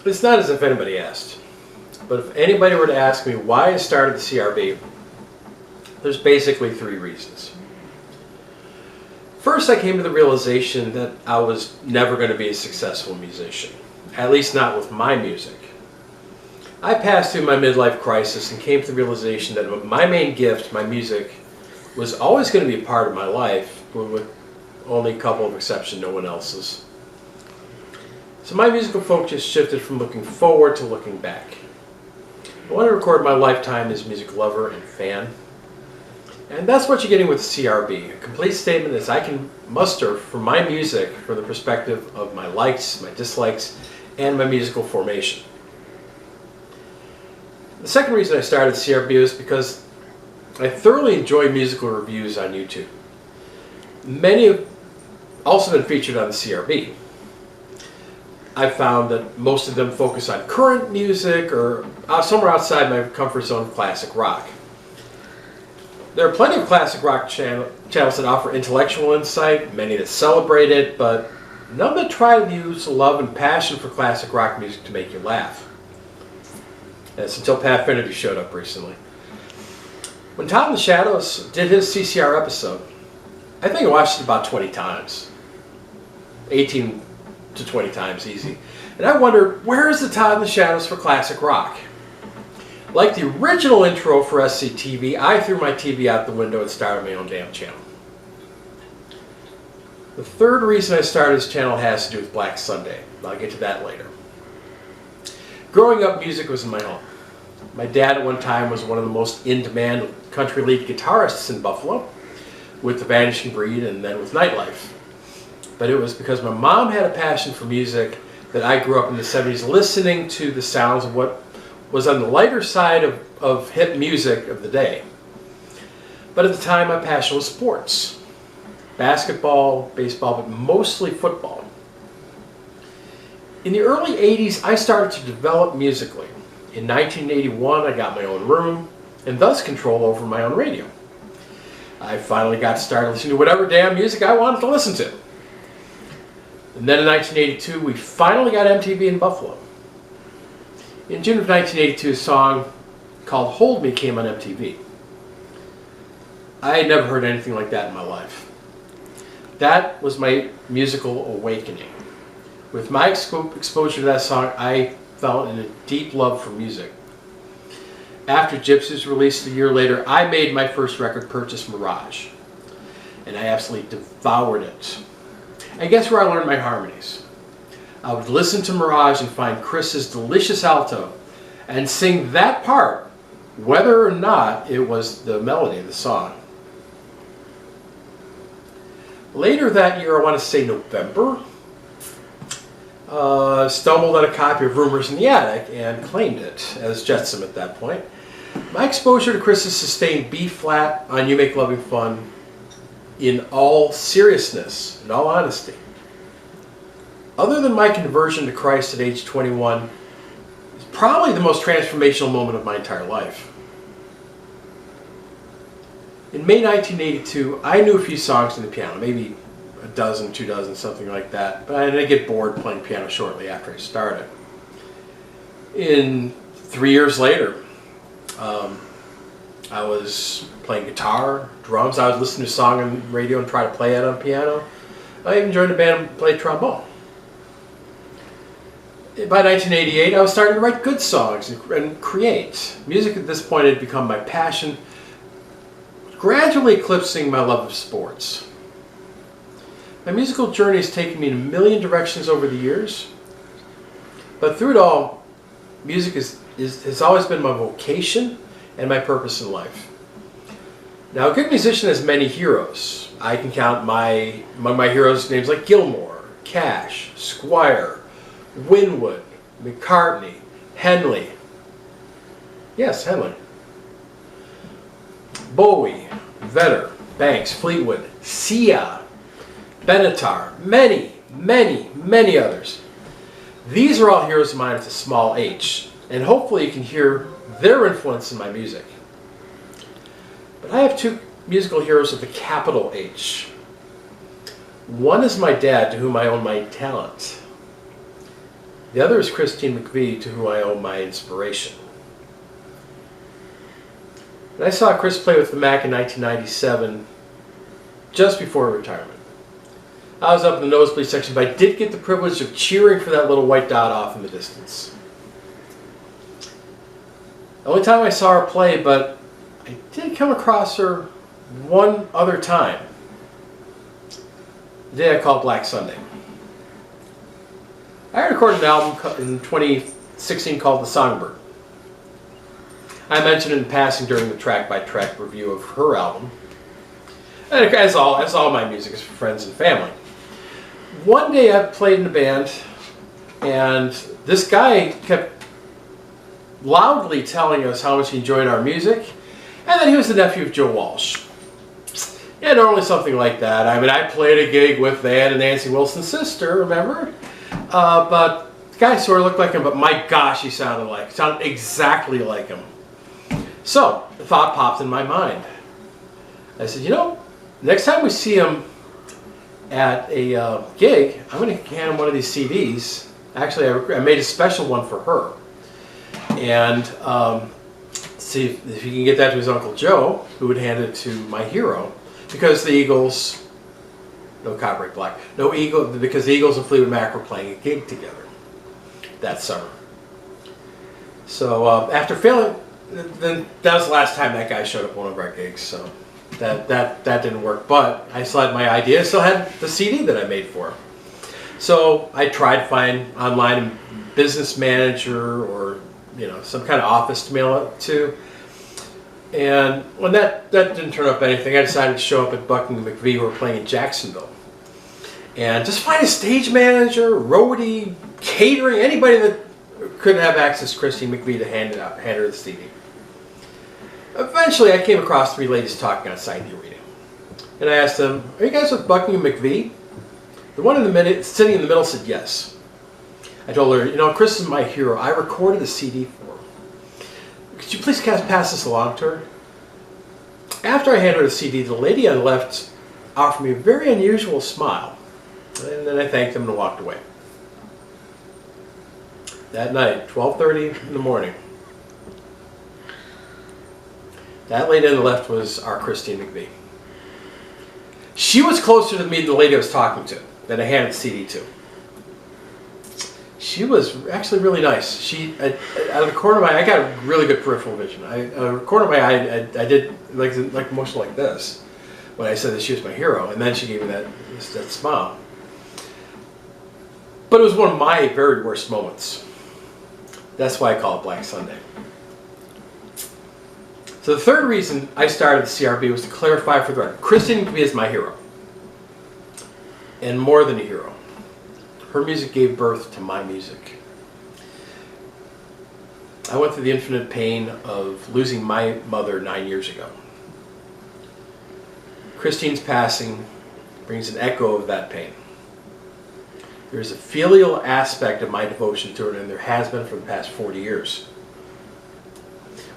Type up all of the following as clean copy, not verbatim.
It's not as if anybody asked, but if anybody were to ask me why I started the CRB, there's basically three reasons. First, I came to the realization that I was never going to be a successful musician, at least not with my music. I passed through my midlife crisis and came to the realization that my main gift, my music, was always going to be a part of my life, but with only a couple of exceptions, no one else's. So my musical focus shifted from looking forward to looking back. I want to record my lifetime as a music lover and fan. And that's what you're getting with CRB, a complete statement as I can muster for my music from the perspective of my likes, my dislikes, and my musical formation. The second reason I started CRB was because I thoroughly enjoy musical reviews on YouTube. Many have also been featured on the CRB. I've found that most of them focus on current music or somewhere outside my comfort zone of classic rock. There are plenty of classic rock channels that offer intellectual insight, many that celebrate it, but none that try to use the love and passion for classic rock music to make you laugh. That's until Pat Finnerty showed up recently. When Todd in the Shadows did his CCR episode, I think I watched it about 20 times. 18 to 20 times easy. And I wondered, where is the Todd in the Shadows for classic rock? Like the original intro for SCTV, I threw my TV out the window and started my own damn channel. The third reason I started this channel has to do with Black Sunday. I'll get to that later. Growing up, music was in my home. My dad at one time was one of the most in-demand country lead guitarists in Buffalo, with The Vanishing Breed and then with Nightlife. But it was because my mom had a passion for music that I grew up in the 70s listening to the sounds of what was on the lighter side of hip music of the day. But at the time, my passion was sports. Basketball, baseball, but mostly football. In the early 80s, I started to develop musically. In 1981, I got my own room and thus control over my own radio. I finally got started listening to whatever damn music I wanted to listen to. And then in 1982, we finally got MTV in Buffalo. In June of 1982, a song called Hold Me came on MTV. I had never heard anything like that in my life. That was my musical awakening. With my exposure to that song, I fell in a deep love for music. After Gypsies released a year later, I made my first record purchase, Mirage. And I absolutely devoured it. And guess where I learned my harmonies? I would listen to Mirage and find Chris's delicious alto and sing that part, whether or not it was the melody of the song. Later that year, I want to say November, stumbled on a copy of Rumors in the Attic and claimed it as Jetsam at that point. My exposure to Chris's sustained B-flat on You Make Loving Fun in all seriousness, in all honesty. Other than my conversion to Christ at age 21, it's probably the most transformational moment of my entire life. In May 1982, I knew a few songs on the piano, maybe a dozen, 2 dozen, something like that, but I didn't get bored playing piano shortly after I started. 3 years later, I was playing guitar, drums. I was listening to a song on the radio and trying to play it on piano. I even joined a band and played trombone. By 1988, I was starting to write good songs and create. Music at this point had become my passion, gradually eclipsing my love of sports. My musical journey has taken me in a million directions over the years, but through it all, music has always been my vocation and my purpose in life. Now, a good musician has many heroes. I can count among my heroes names like Gilmore, Cash, Squire, Winwood, McCartney, Henley. Yes, Henley. Bowie, Vedder, Banks, Fleetwood, Sia, Benatar, many, many, many others. These are all heroes of mine with a small h, and hopefully you can hear their influence in my music. But I have two musical heroes with a capital H. One is my dad, to whom I owe my talent. The other is Christine McVie, to whom I owe my inspiration. And I saw Chris play with the Mac in 1997, just before retirement. I was up in the nosebleed section, but I did get the privilege of cheering for that little white dot off in the distance. The only time I saw her play, but I did come across her one other time. The day I called Black Sunday. I recorded an album in 2016 called The Songbird. I mentioned it in passing during the track-by-track review of her album. And as all my music is for friends and family. One day I played in a band, and this guy kept loudly telling us how much he enjoyed our music, and that he was the nephew of Joe Walsh. Yeah, normally something like that. I mean, I played a gig with Ann and Nancy Wilson's sister, remember? But the guy sort of looked like him, but my gosh, he sounded exactly like him. So, the thought popped in my mind. I said, you know, next time we see him at a gig, I'm going to hand him one of these CDs. Actually, I made a special one for her. And see if he can get that to his Uncle Joe, who would hand it to my hero. Because the Eagles, no copyright black, because the Eagles and Fleetwood Mac were playing a gig together that summer. So after failing, then that was the last time that guy showed up at one of our gigs. So that didn't work. But I still had my idea. I still had the CD that I made for him. So I tried to find online a business manager or some kind of office to mail it to. And when that didn't turn up anything, I decided to show up at Bucking and McVie, who were playing in Jacksonville. And just find a stage manager, roadie, catering, anybody that couldn't have access to Christine McVie to hand her the CD. Eventually, I came across 3 ladies talking outside the arena. And I asked them, are you guys with Bucking and McVie? The one sitting in the middle said yes. I told her, Chris is my hero. I recorded the CD for her. Could you please pass this along to her? After I handed her the CD, the lady on the left offered me a very unusual smile. And then I thanked them and walked away. That night, 12:30 in the morning, that lady on the left was our Christine McVie. She was closer to me than the lady I was talking to, that I handed the CD to. She was actually really nice. Out of the corner of my eye, I got really good peripheral vision. Out of the corner of my eye, I did like motion like this when I said that she was my hero, and then she gave me that smile. But it was one of my very worst moments. That's why I call it Black Sunday. So the third reason I started the CRB was to clarify for the record. Christine McVie is my hero. And more than a hero. Her music gave birth to my music. I went through the infinite pain of losing my mother 9 years ago. Christine's passing brings an echo of that pain. There's a filial aspect of my devotion to her, and there has been for the past 40 years.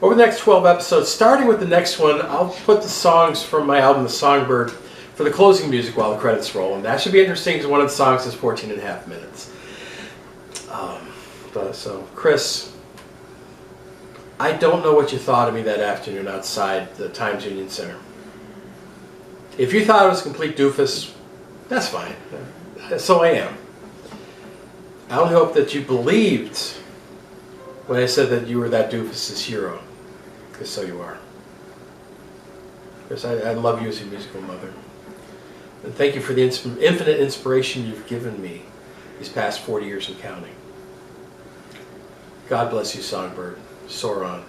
Over the next 12 episodes, starting with the next one, I'll put the songs from my album, The Songbird, for the closing music while the credits roll. And that should be interesting because one of the songs is 14 and a half minutes. So, Chris, I don't know what you thought of me that afternoon outside the Times Union Center. If you thought I was a complete doofus, that's fine. So I am. I only hope that you believed when I said that you were that doofus's hero, because so you are. Chris, I love you as your musical mother. And thank you for the infinite inspiration you've given me these past 40 years and counting. God bless you, Songbird. Soar on.